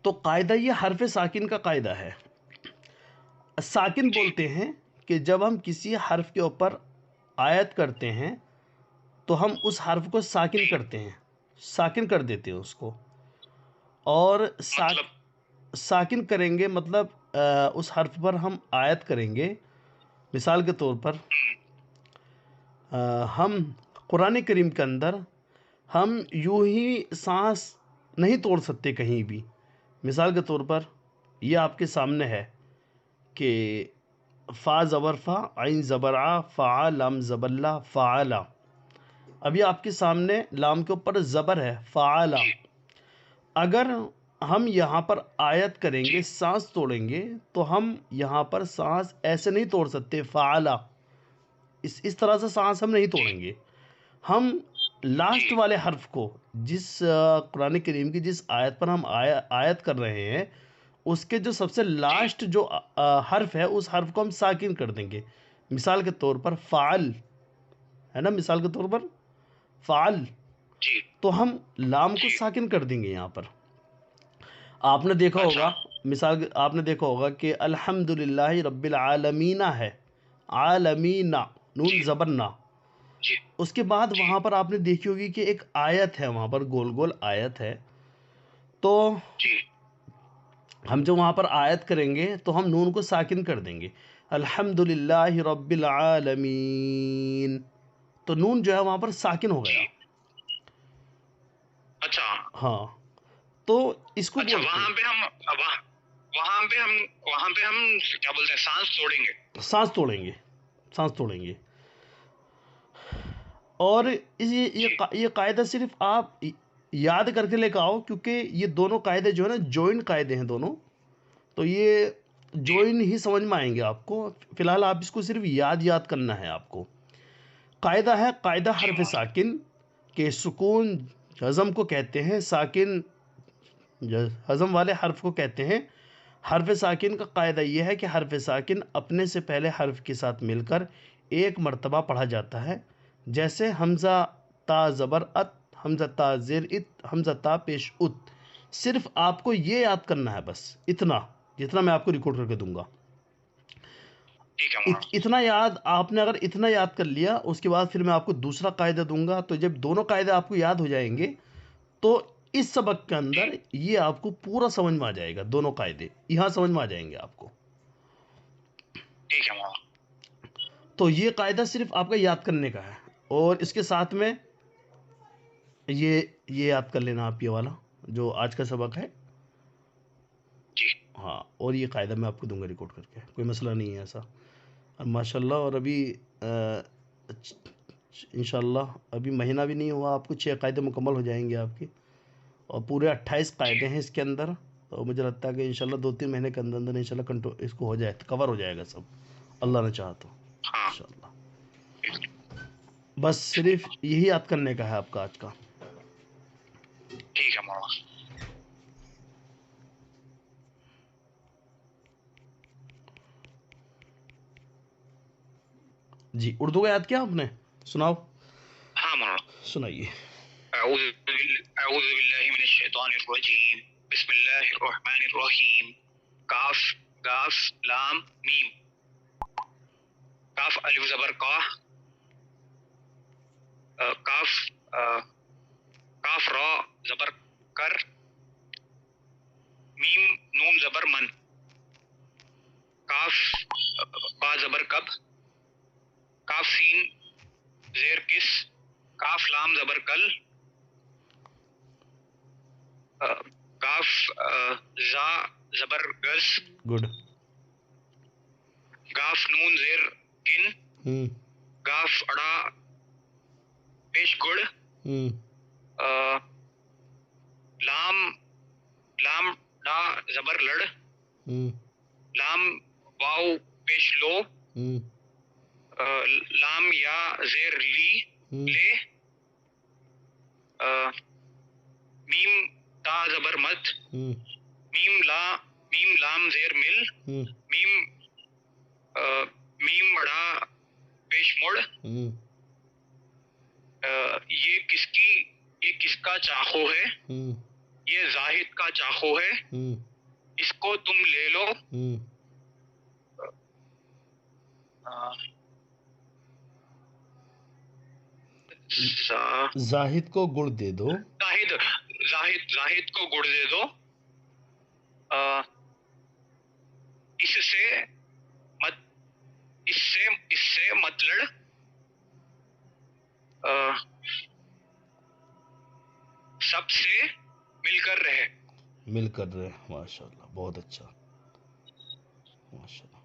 تو قاعدہ یہ حرف ساکن کا قاعدہ ہے. ساکن بولتے ہیں کہ جب ہم کسی حرف کے اوپر آیت کرتے ہیں تو ہم اس حرف کو ساکن کرتے ہیں، ساکن کر دیتے ہیں اس کو. اور ساکن کریں گے مطلب اس حرف پر ہم آیت کریں گے. مثال کے طور پر ہم قرآن کریم کے اندر ہم یوں ہی سانس نہیں توڑ سکتے کہیں بھی. مثال کے طور پر یہ آپ کے سامنے ہے کہ فا زبر فا، عین زبر آ، فا لام زبر لا، فعلا. اب یہ آپ کے سامنے لام کے اوپر زبر ہے، فعلا. اگر ہم یہاں پر آیت کریں گے، سانس توڑیں گے، تو ہم یہاں پر سانس ایسے نہیں توڑ سکتے فعلا، اس طرح سے سانس ہم نہیں توڑیں گے. ہم لاسٹ والے حرف کو، جس قرآن کریم کی جس آیت پر ہم آیت کر رہے ہیں، اس کے جو سب سے لاسٹ جو حرف ہے اس حرف کو ہم ساکن کر دیں گے. مثال کے طور پر فعل ہے نا، مثال کے طور پر فعل، تو ہم لام کو ساکن کر دیں گے. یہاں پر آپ نے دیکھا ہوگا، مثال آپ نے دیکھا ہوگا کہ الحمدللہ رب العالمین ہے، عالمین، نون زبر نا. اس کے بعد وہاں پر آپ نے دیکھی ہوگی کہ ایک آیت ہے، وہاں پر گول گول آیت ہے. تو ہم جو وہاں پر آیت کریں گے تو ہم نون کو ساکن کر دیں گے، الحمدللہ رب العالمین. تو نون جو ہے وہاں پر ساکن ہو گیا. اچھا ہاں، تو اس کو اچھا، بولتے ہیں وہاں پہ ہم کیا بولتے ہیں، سانس توڑیں گے. سانس توڑیں گے، سانس توڑیں گے. اور یہ قاعدہ صرف آپ یاد کر کے لے کے آؤ، کیونکہ یہ دونوں قاعدے جو ہے نا جوائنٹ قاعدے ہیں دونوں، تو یہ جوائن ہی سمجھ میں آئیں گے آپ کو. فی الحال آپ اس کو صرف یاد کرنا ہے آپ کو. قاعدہ ہے قاعدہ حرف ساکن کے سکون جزم کو کہتے ہیں، ساکن حزم والے حرف کو کہتے ہیں. حرف ساکن کا قاعدہ یہ ہے کہ حرف ساکن اپنے سے پہلے حرف کے ساتھ مل کر ایک مرتبہ پڑھا جاتا ہے. جیسے حمزہ تا زبر ات، حمزہ تا زیر ات، حمزہ تا پیش ات. صرف آپ کو یہ یاد کرنا ہے، بس اتنا، جتنا میں آپ کو ریکارڈ کر کے دوں گا. اتنا یاد آپ نے اگر اتنا یاد کر لیا، اس کے بعد پھر میں آپ کو دوسرا قاعدہ دوں گا. تو جب دونوں قاعدے آپ کو یاد ہو جائیں گے تو اس سبق کے اندر یہ آپ کو پورا سمجھ میں آ جائے گا. دونوں قاعدے یہاں سمجھ میں آ جائیں گے آپ کو. ٹھیک ہے مولانا. تو یہ قاعدہ صرف آپ کا یاد کرنے کا ہے، اور اس کے ساتھ میں یہ یاد کر لینا آپ، یہ والا جو آج کا سبق ہے. ہاں، اور یہ قاعدہ میں آپ کو دوں گا ریکارڈ کر کے، کوئی مسئلہ نہیں ہے ایسا. اور ماشاءاللہ، اور ابھی انشاءاللہ ابھی مہینہ بھی نہیں ہوا، آپ کو 6 قاعدے مکمل ہو جائیں گے آپ کے، اور پورے 28 قاعدے ہیں اس کے اندر. تو مجھے لگتا ہے کہ انشاءاللہ 2-3 مہینے کے اندر انشاءاللہ کنٹرول اس کو ہو جائے، کور ہو جائے گا سب، اللہ نے چاہا تو انشاءاللہ. بس صرف یہی یاد کرنے کا ہے آپ کا آج کا. ٹھیک ہے مولانا. جی، اردو کا یاد کیا آپ نے؟ سناؤ. ہاں مولانا. سنائیے. اعوذ باللہ من الشیطان الرجیم، بسم اللہ الرحمن الرحیم. کاف گاف لام میم. کاف الف زبر کا، کاف کاف را زبر کر، میم نون زبر من. کاف با زبر کب، کاف سین زیر کس، کاف لام زبر کل، کاف زا زبر گز، گڈ. گاف نون زیر گن، گاف اڑا پیش گڑ، لام لام ڈا زبر لڑ، لام واو پیش لو، لام یا زیر لی لے، میم تا زبر مت، میم لام زیر مل، میم بڑا پیش مڑ. یہ کس کا چاقو ہے، یہ زاہد کا چاقو ہے، اس کو تم لے لو. زاہد کو گڑ دے دو. زاہد کو گڑ دے دو. اس سے مت لڑ. سب سے مل کر رہے. ماشاء اللہ، بہت اچھا، ماشاء اللہ.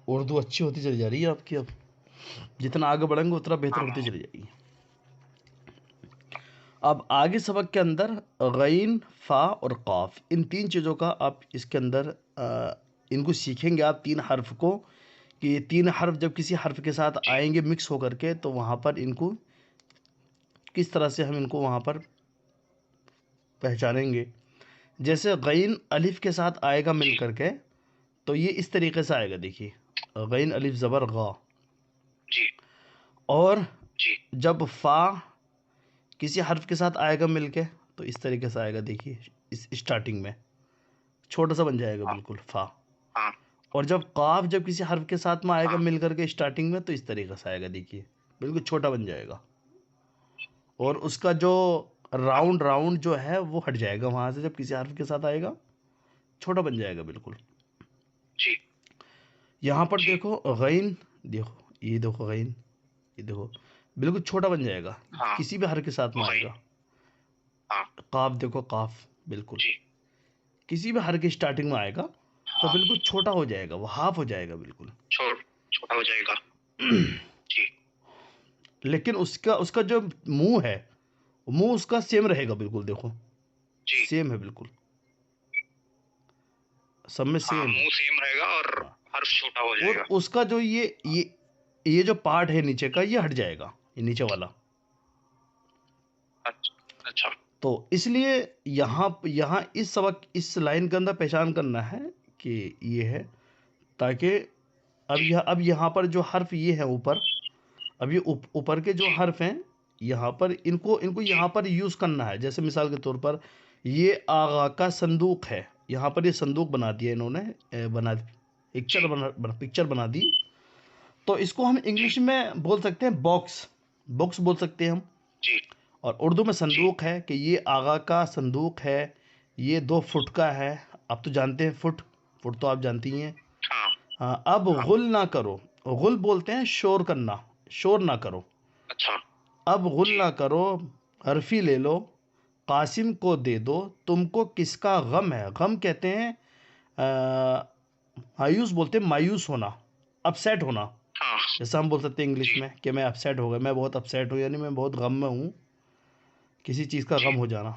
اردو اچھی ہوتی چلی جا رہی ہے آپ کی. اب جتنا آگے بڑھیں گے اتنا بہتر ہوتی چلی جائے گی. اب آگے سبق کے اندر غین، فا اور قاف، ان تین چیزوں کا آپ اس کے اندر ان کو سیکھیں گے آپ، تین حرف کو، کہ یہ تین حرف جب کسی حرف کے ساتھ آئیں گے مکس ہو کر کے تو وہاں پر ان کو کس طرح سے ہم ان کو وہاں پر پہچانیں گے. جیسے غین الف کے ساتھ آئے گا مل کر کے تو یہ اس طریقے سے آئے گا. دیکھیے غین الف زبر غا. اور جب فا کسی حرف کے ساتھ آئے گا مل کے تو اس طریقے سے آئے گا. دیکھیے اس اسٹارٹنگ میں چھوٹا سا بن جائے گا بالکل فا. اور جب قاف جب کسی حرف کے ساتھ میں آئے گا مل کر کے اسٹارٹنگ میں تو اس طریقے سے آئے گا. دیکھیے بالکل چھوٹا بن جائے گا. اور اس کا جو راؤنڈ جو ہے وہ ہٹ جائے گا وہاں سے. جب کسی حرف کے ساتھ آئے گا چھوٹا بن جائے گا بالکل. یہاں پر دیکھو غین، دیکھو یہ دیکھو غین، یہ دیکھو بالکل چھوٹا بن جائے گا کسی بھی حرف کے ساتھ میں آئے گا. قاف دیکھو قاف بالکل کسی بھی حرف کی اسٹارٹنگ میں آئے گا تو بالکل چھوٹا ہو جائے گا، وہ ہاف ہو جائے گا بالکل چھوٹا ہو جائے گا. لیکن اس کا جو منہ ہے منہ اس کا سیم رہے گا بالکل. دیکھو سیم ہے بالکل، سب میں سیم ہے. منہ سیم رہے گا اور حرف چھوٹا ہو جائے اور گا. اس کا جو یہ جو پارٹ ہے نیچے کا یہ ہٹ جائے گا، یہ نیچے والا. اچھا. تو اس لیے یہاں اس سبق اس لائن کے اندر پہچان کرنا ہے کہ یہ ہے، تاکہ اب یہاں پر جو حرف یہ ہے اوپر، اب یہ اوپر کے جو حرف ہیں یہاں پر ان کو یہاں پر یوز کرنا ہے. جیسے مثال کے طور پر یہ آغا کا صندوق ہے، یہاں پر یہ صندوق بنا دیا انہوں نے، پکچر بنا دی. تو اس کو ہم انگلش میں بول سکتے ہیں باکس بول سکتے ہیں ہم. اور اردو میں صندوق ہے کہ یہ آغا کا صندوق ہے، یہ 2 فٹ کا ہے. اب تو جانتے ہیں فٹ تو آپ جانتی ہیں. ہاں. اب غل نہ کرو، غل بولتے ہیں شور کرنا، شور نہ کرو. اب غل نہ کرو، حرفی لے لو، قاسم کو دے دو، تم کو کس کا غم ہے. غم کہتے ہیں مایوس بولتے ہیں، مایوس ہونا، اپسیٹ ہونا. جیسا ہم بول سکتے ہیں انگلش میں کہ میں اپسیٹ ہو گیا، میں بہت اپسیٹ ہوں، یعنی میں بہت غم میں ہوں، کسی چیز کا غم ہو جانا.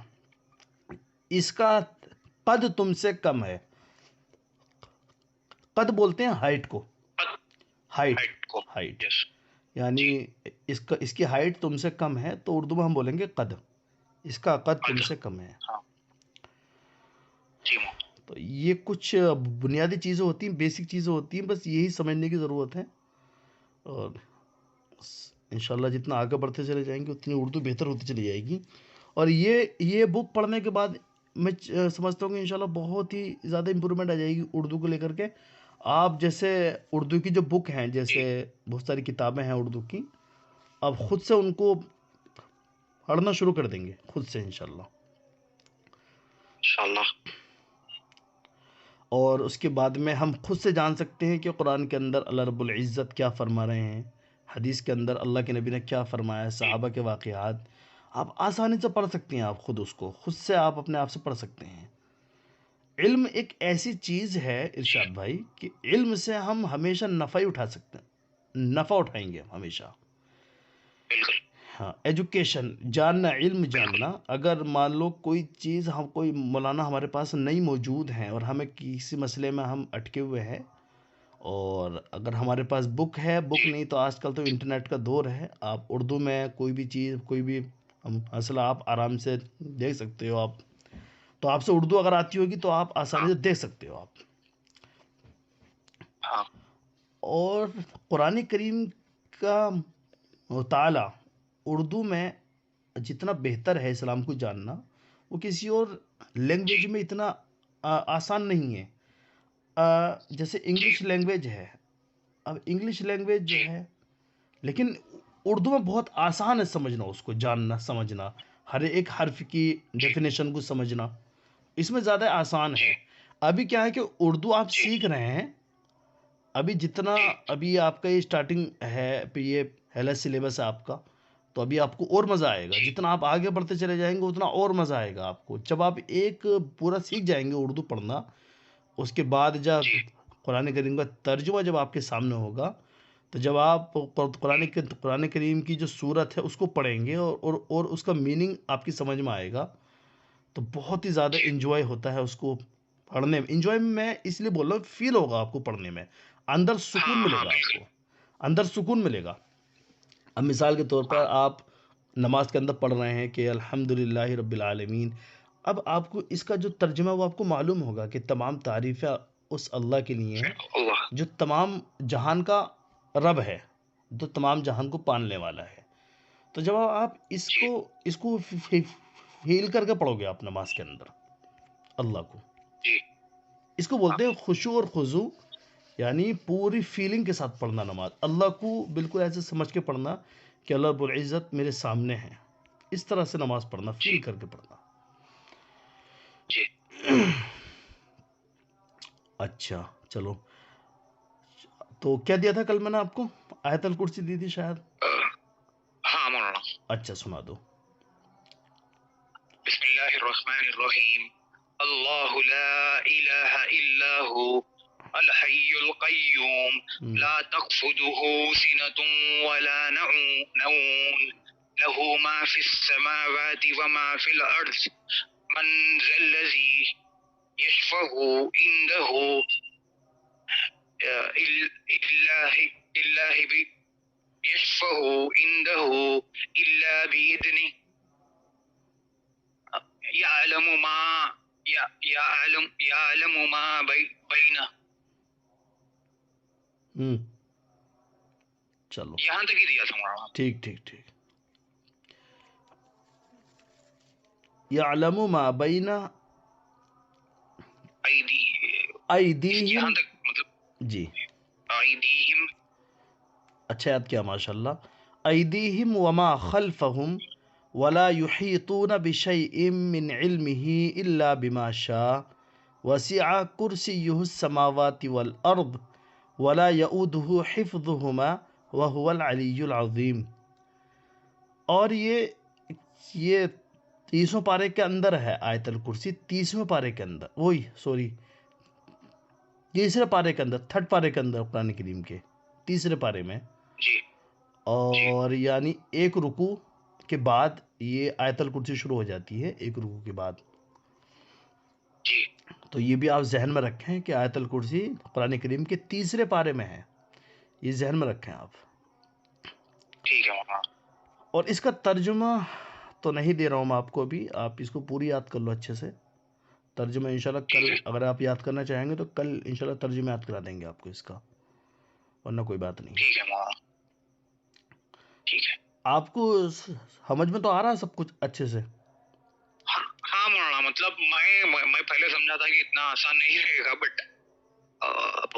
اس کا قد تم سے کم ہے. قد بولتے ہیں ہائٹ کو، ہائٹ یعنی اس کی ہائٹ تم سے کم ہے تو اردو میں ہم بولیں گے قد. اس کا قد تم سے کم ہے. تو یہ کچھ بنیادی چیزیں ہوتی ہیں، بیسک چیزیں ہوتی ہیں، بس یہی سمجھنے کی ضرورت ہے. اور انشاءاللہ جتنا آگے بڑھتے چلے جائیں گے اتنی اردو بہتر ہوتی چلی جائے گی. اور یہ بک پڑھنے کے بعد میں سمجھتا ہوں کہ انشاءاللہ بہت ہی زیادہ امپرومنٹ آ جائے گی اردو کو لے کر کے. آپ جیسے اردو کی جو بک ہیں، جیسے بہت ساری کتابیں ہیں اردو کی، آپ خود سے ان کو پڑھنا شروع کر دیں گے خود سے انشاءاللہ. اور اس کے بعد میں ہم خود سے جان سکتے ہیں کہ قرآن کے اندر اللہ رب العزت کیا فرما رہے ہیں، حدیث کے اندر اللہ کے نبی نے کیا فرمایا، صحابہ کے واقعات. آپ آسانی سے پڑھ سکتے ہیں، آپ خود اس کو خود سے آپ اپنے آپ سے پڑھ سکتے ہیں. علم ایک ایسی چیز ہے ارشاد بھائی کہ علم سے ہم ہمیشہ نفع ہی اٹھا سکتے ہیں، نفع اٹھائیں گے ہمیشہ. ہاں، ایجوکیشن، جاننا، علم جاننا. اگر مان لو کوئی چیز کوئی مولانا ہمارے پاس نہیں موجود ہیں اور ہمیں کسی مسئلے میں ہم اٹکے ہوئے ہیں، اور اگر ہمارے پاس بک ہے، بک نہیں تو آج کل تو انٹرنیٹ کا دور ہے، آپ اردو میں کوئی بھی چیز، کوئی بھی مسئلہ آپ آرام سے دیکھ سکتے ہو. آپ تو آپ سے اردو اگر آتی ہوگی تو آپ آسانی سے دیکھ سکتے ہو آپ. اور قرآن کریم کا مطالعہ اردو میں جتنا بہتر ہے اسلام کو جاننا، وہ کسی اور لینگویج میں اتنا آسان نہیں ہے. جیسے انگلش لینگویج ہے، اب انگلش لینگویج جو ہے، لیکن اردو میں بہت آسان ہے سمجھنا، اس کو جاننا سمجھنا، ہر ایک حرف کی ڈیفینیشن کو سمجھنا اس میں زیادہ آسان ہے. ابھی کیا ہے کہ اردو آپ سیکھ رہے ہیں، ابھی جتنا ابھی آپ کا یہ اسٹارٹنگ ہے، پھر یہ پہلا سلیبس ہے آپ کا، تو ابھی آپ کو اور مزہ آئے گا. جتنا آپ آگے بڑھتے چلے جائیں گے اتنا اور مزہ آئے گا آپ کو. جب آپ ایک پورا سیکھ جائیں گے اردو پڑھنا، اس کے بعد جب قرآن کریم کا ترجمہ جب آپ کے سامنے ہوگا، تو جب آپ قرآن کریم کی جو صورت ہے اس کو پڑھیں گے اور اس کا میننگ آپ کی سمجھ میں آئے گا، تو بہت ہی زیادہ انجوائے ہوتا ہے اس کو پڑھنے میں. انجوائے میں اس لیے بول رہا ہوں، فیل ہوگا آپ کو پڑھنے میں، اندر سکون ملے گا آپ کو، اندر سکون ملے گا. اب مثال کے طور پر آپ نماز کے اندر پڑھ رہے ہیں کہ الحمدللہ رب العالمین، اب آپ کو اس کا جو ترجمہ وہ آپ کو معلوم ہوگا کہ تمام تعریفیں اس اللہ کے لیے ہیں جو تمام جہان کا رب ہے، جو تمام جہان کو پالنے والا ہے. تو جب آپ اس کو فیل کر کے پڑھو گے آپ نماز کے اندر اللہ کو، اس کو بولتے ہیں خشوع اور خضوع، یعنی پوری فیلنگ کے ساتھ پڑھنا نماز، اللہ کو بالکل ایسے سمجھ کے پڑھنا کہ اللہ رب العزت میرے سامنے ہے، اس طرح سے نماز پڑھنا، فیل کر کے پڑھنا. اچھا چلو، تو کیا دیا تھا کل میں نے آپ کو؟ آیت الکرسی دی تھی شاید. ہاں مولانا. اچھا سنا دو. بسم اللہ الرحمن الرحیم. اللہ لا الہ الا هو الحی القیوم لا تخفضه سنة ولا نوم له ما في السماوات وما في الأرض من ذا الذي يشفع عنده يشفع عنده إلا بإذنه يعلم ما بين. چلو یہاں تک ہی دیا تھا مولانا. ٹھیک ٹھیک ٹھیک. یعلم ما بین ایدیہم، یہاں تک مطلب جی ایدیہم. اچھا یاد کیا ماشاء اللہ. ایدیہم وما خلفہم ولا یحیطون بشیء من علمہ الا بما شاء وسع کرسیہ السماوات والارض ولا یؤودہ حفظہما وہو العلی العظیم. اور یہ 30ویں پارے کے اندر ہے آیت الکرسی، 30ویں پارے کے اندر، تیسرے پارے کے اندر، تھرڈ پارے کے اندر قرآن کریم کے تیسرے پارے میں. اور یعنی ایک رکوع کے بعد یہ آیت الکرسی شروع ہو جاتی ہے، ایک رکوع کے بعد. تو یہ بھی آپ ذہن میں رکھیں کہ آیت الکرسی قرآن کریم کے تیسرے پارے میں ہے، یہ ذہن میں رکھیں آپ. ٹھیک ہے. اور اس کا ترجمہ تو نہیں دے رہا ہوں میں آپ کو ابھی، آپ اس کو پوری یاد کر لو اچھے سے. ترجمہ انشاءاللہ کل اگر آپ یاد کرنا چاہیں گے تو کل انشاءاللہ ترجمہ یاد کرا دیں گے آپ کو اس کا، ورنہ کوئی بات نہیں. ٹھیک ہے مولانا. ٹھیک ہے. آپ کو سمجھ میں تو آ رہا ہے سب کچھ اچھے سے؟ ہاں مولانا، مطلب میں پہلے سمجھا تھا کہ اتنا آسان نہیں رہے گا، بٹ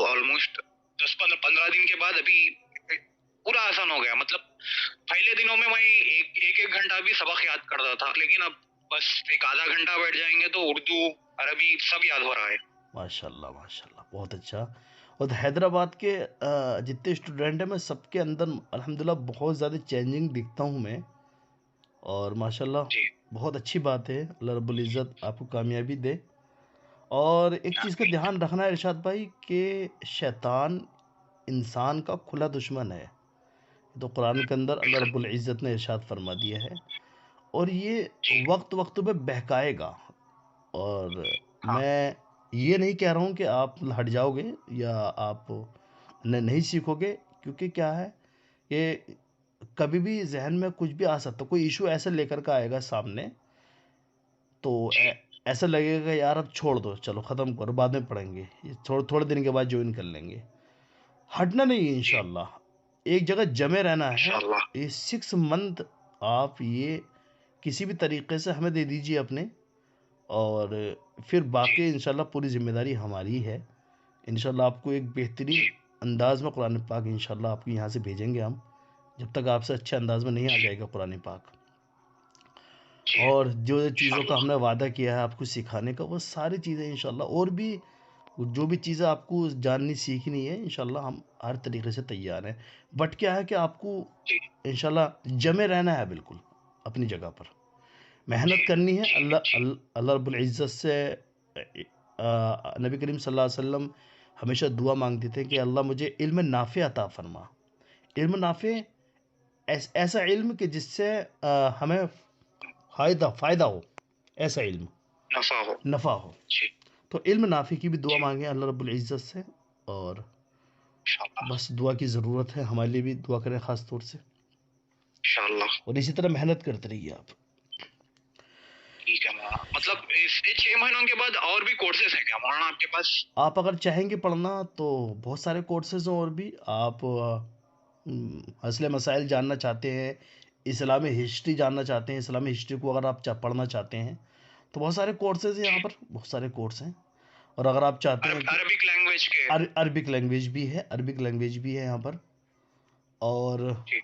آلموسٹ 10-15 دن کے بعد ابھی پورا آسان ہو گیا. مطلب پہلے دنوں میں ایک گھنٹہ بھی سبق یاد کرتا تھا، لیکن اب بس ایک آدھا گھنٹہ بیٹھ جائیں گے تو اردو عربی سب یاد ہو رہا ہے. ماشاءاللہ ماشاءاللہ، بہت اچھا. اور حیدرآباد کے جتنے اسٹوڈنٹ ہیں میں سب کے اندر الحمدللہ بہت زیادہ چینجنگ دکھتا ہوں میں، اور ماشاءاللہ بہت اچھی بات ہے. اللہ رب العزت آپ کو کامیابی دے. اور ایک چیز کا دھیان رکھنا ہے ارشاد بھائی کہ شیطان انسان کا کھلا دشمن ہے، تو قرآن کے اندر اللہ رب العزت نے ارشاد فرما دیا ہے. اور یہ وقت پہ بہکائے گا. اور میں یہ نہیں کہہ رہا ہوں کہ آپ ہٹ جاؤ گے یا آپ نہیں سیکھو گے، کیونکہ کیا ہے کہ کبھی بھی ذہن میں کچھ بھی آ سکتا، کوئی ایشو ایسے لے کر کے آئے گا سامنے، تو ایسا لگے گا یار اب چھوڑ دو، چلو ختم کرو، بعد میں پڑھیں گے، تھوڑے دن کے بعد جوائن کر لیں گے. ہٹنا نہیں ہے انشاءاللہ، ایک جگہ جمے رہنا ہے. یہ 6 منتھ آپ یہ کسی بھی طریقے سے ہمیں دے دیجیے اپنے، اور پھر جی باقی انشاءاللہ پوری ذمہ داری ہماری ہے. انشاءاللہ آپ کو ایک بہترین جی انداز میں قرآن پاک انشاءاللہ آپ کو یہاں سے بھیجیں گے ہم، جب تک آپ سے اچھے انداز میں نہیں آ جی جائے گا قرآن پاک. جی اور جو چیزوں کا انشاءاللہ. ہم نے وعدہ کیا ہے آپ کو سکھانے کا، وہ ساری چیزیں انشاءاللہ، اور بھی جو بھی چیزیں آپ کو جاننی سیکھنی ہے انشاءاللہ ہم ہر طریقے سے تیار ہیں. بٹ کیا ہے کہ آپ کو جی انشاءاللہ جمے رہنا ہے بالکل اپنی جگہ پر، جی محنت کرنی ہے. جی جی اللہ رب العزت سے نبی کریم صلی اللہ علیہ وسلم ہمیشہ دعا مانگتے تھے کہ اللہ مجھے علم نافع عطا فرما. علم نافع، ایسا علم کہ جس سے ہمیں فائدہ ہو، ایسا علم، نفع ہو. نفع ہو. جی تو علم نافع کی بھی دعا جی مانگیں اللہ رب العزت سے. اور انشاءاللہ بس دعا کی ضرورت ہے، ہمارے لیے بھی دعا کریں خاص طور سے. انشاءاللہ. اور اسی طرح محنت کرتے رہیے آپ. ٹھیک ہے مولانا. مطلب اس 6 مہینوں کے بعد اور بھی کورسز ہیں کیا مولانا آپ کے پاس؟ آپ اگر چاہیں گے پڑھنا تو بہت سارے کورسز ہیں، اور بھی آپ اصل مسائل جاننا چاہتے ہیں، اسلامی ہسٹری جاننا چاہتے ہیں، اسلامی ہسٹری کو اگر آپ پڑھنا چاہتے ہیں تو بہت سارے کورسز ہیں جی یہاں پر، بہت سارے کورس ہیں. اور اگر آپ چاہتے ہیں کہ عربک لینگویج کے. عربک لینگویج بھی ہے، عربک لینگویج بھی ہے یہاں پر. اور جی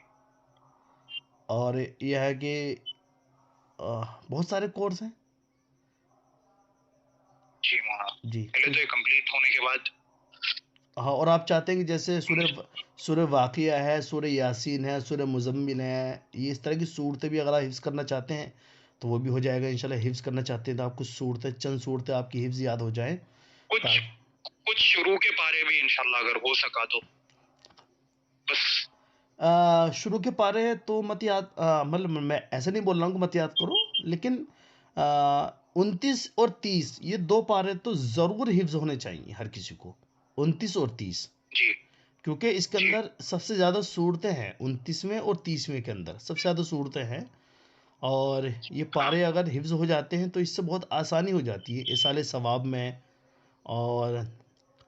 اور یہ ہے کہ بہت سارے کورس ہیں. جی مولانا. جی پہلے تو تو یہ کمپلیٹ ہونے کے بعد. ہاں، اور آپ چاہتے ہیں کہ جیسے سورہ واقعہ ہے، سورہ یاسین ہے، سورہ مزمل ہے، یہ اس طرح کی صورتیں بھی اگر آپ حفظ کرنا چاہتے ہیں تو وہ بھی ہو جائے گا انشاءاللہ. حفظ کرنا چاہتے ہیں تو آپ کچھ صورتیں، چند صورتیں آپ کی حفظ یاد ہو جائیں. کچھ کچھ شروع کے پارے بھی انشاءاللہ اگر ہو سکا تو بس. شروع کے پارے تو مت یاد، مطلب میں ایسے نہیں بول رہا ہوں کہ مت یاد کرو، لیکن 29 اور 30 یہ 2 پارے تو ضرور حفظ ہونے چاہیے ہر کسی کو. 29 اور 30، جی کیونکہ اس کے جی اندر سب سے زیادہ صورتیں ہیں. 29ویں اور 30ویں کے اندر سب سے زیادہ صورتیں ہیں. اور یہ ہاں پارے اگر حفظ ہو جاتے ہیں تو اس سے بہت آسانی ہو جاتی ہے ایصال ثواب میں. اور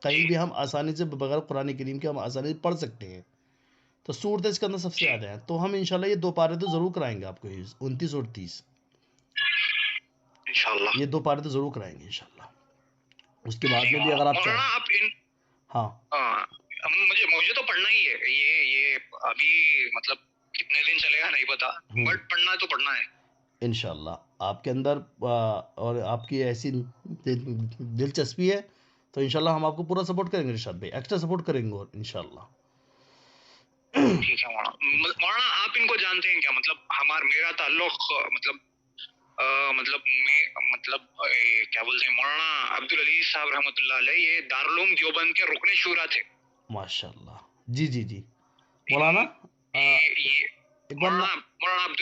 کہیں جی بھی ہم آسانی سے بغیر قرآن کریم کے ہم آسانی سے پڑھ سکتے ہیں. تو صورتیں اس کے اندر سب سے جی زیادہ ہیں. تو ہم انشاءاللہ یہ 2 پارے تو ضرور کرائیں گے آپ کو حفظ، 29 اور 30. انشاءاللہ. یہ 2 پارے تو ضرور کرائیں گے انشاءاللہ. اس کے بعد جی میں بھی اگر آپ چاہیں. مولانا آپ ان ہاں مجھے تو پڑھنا ہی ہے یہ ابھی مطلب کتنے دن چلے گا نہیں پتا بٹ پڑھنا ہے تو پڑھنا ہے. انشاءاللہ آپ کے اندر اور آپ کی ایسی دلچسپی ہے تو انشاءاللہ ہم آپ کو پورا سپورٹ کریں گے ارشاد بھائی، ایکسٹرا سپورٹ کریں گے. اور انشاءاللہ ٹھیک ہے مولانا. مولانا آپ ان کو جانتے ہیں کیا؟ مطلب میرا تعلق کیا بولتے ہیں مولانا عبد العزیز صاحب رحمۃ اللہ علیہ یہ دارالعلوم دیوبند کے رکن شورا تھے. ماشاءاللہ. جی جی جی ان مولانا یہ ایک بار مولانا عبد